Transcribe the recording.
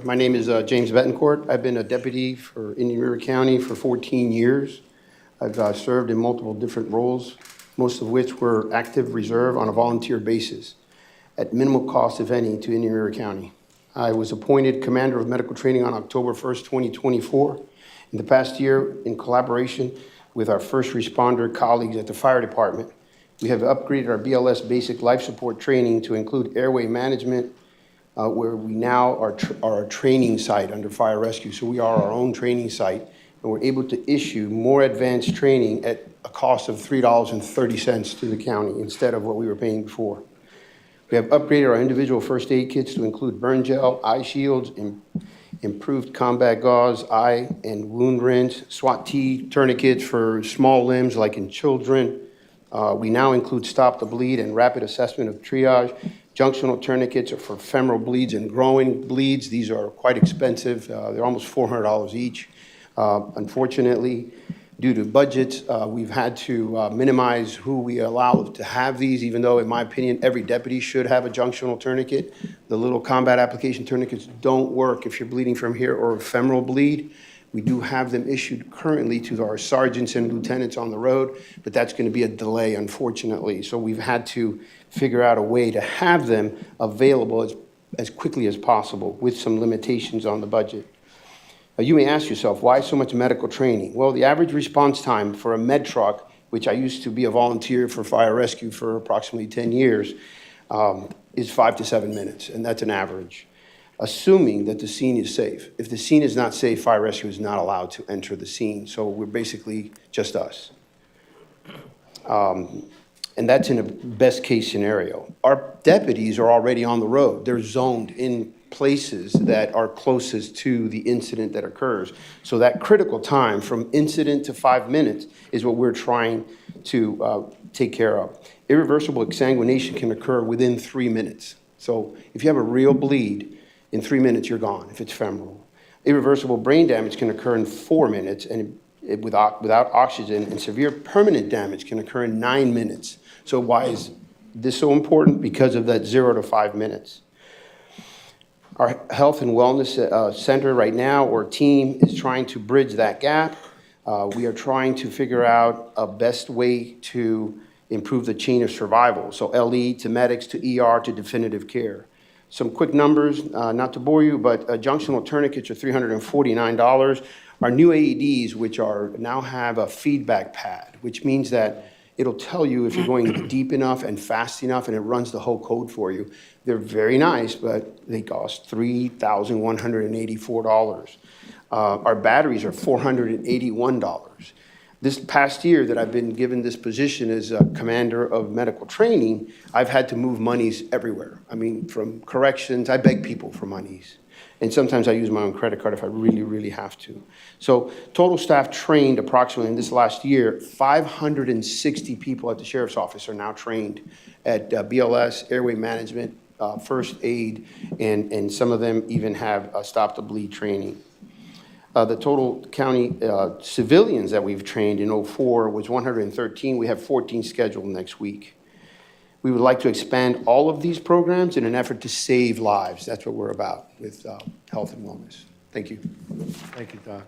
My name is James Betancourt. I've been a deputy for Indian River County for 14 years. I've served in multiple different roles, most of which were active reserve on a volunteer basis at minimal cost, if any, to Indian River County. I was appointed Commander of Medical Training on October 1st, 2024. In the past year, in collaboration with our first responder colleagues at the fire department, we have upgraded our BLS basic life support training to include airway management, where we now are a training site under fire rescue. So we are our own training site, and we're able to issue more advanced training at a cost of $3.30 to the county instead of what we were paying before. We have upgraded our individual first aid kits to include burn gel, eye shields, improved combat gauze, eye and wound rinse, SWAT-T tourniquets for small limbs like in children. We now include stop the bleed and rapid assessment of triage. Junctional tourniquets are for femoral bleeds and growing bleeds. These are quite expensive. They're almost $400 each. Unfortunately, due to budgets, we've had to minimize who we allow to have these, even though, in my opinion, every deputy should have a junctional tourniquet. The little combat application tourniquets don't work if you're bleeding from here or a femoral bleed. We do have them issued currently to our sergeants and lieutenants on the road, but that's going to be a delay, unfortunately. So we've had to figure out a way to have them available as quickly as possible with some limitations on the budget. You may ask yourself, why so much medical training? Well, the average response time for a med truck, which I used to be a volunteer for fire rescue for approximately 10 years, is 5 to 7 minutes, and that's an average, assuming that the scene is safe. If the scene is not safe, fire rescue is not allowed to enter the scene. So we're basically just us. And that's in a best case scenario. Our deputies are already on the road. They're zoned in places that are closest to the incident that occurs. So that critical time from incident to 5 minutes is what we're trying to take care of. Irreversible exsanguination can occur within 3 minutes. So if you have a real bleed, in 3 minutes, you're gone if it's femoral. Irreversible brain damage can occur in 4 minutes and without oxygen, and severe permanent damage can occur in 9 minutes. So why is this so important? Because of that 0 to 5 minutes. Our health and wellness center right now, or team, is trying to bridge that gap. We are trying to figure out a best way to improve the chain of survival. So LE to medics to ER to definitive care. Some quick numbers, not to bore you, but junctional tourniquets are $349. Our new AEDs, which now have a feedback pad, which means that it'll tell you if you're going deep enough and fast enough, and it runs the whole code for you. They're very nice, but they cost $3,184. Our batteries are $481. This past year that I've been given this position as a commander of medical training, I've had to move monies everywhere. I mean, from corrections, I beg people for monies. And sometimes I use my own credit card if I really, really have to. So total staff trained approximately in this last year, 560 people at the Sheriff's Office are now trained at BLS, airway management, first aid, and some of them even have stop the bleed training. The total county civilians that we've trained in '04 was 113. We have 14 scheduled next week. We would like to expand all of these programs in an effort to save lives. That's what we're about with health and wellness. Thank you. Thank you, Doc.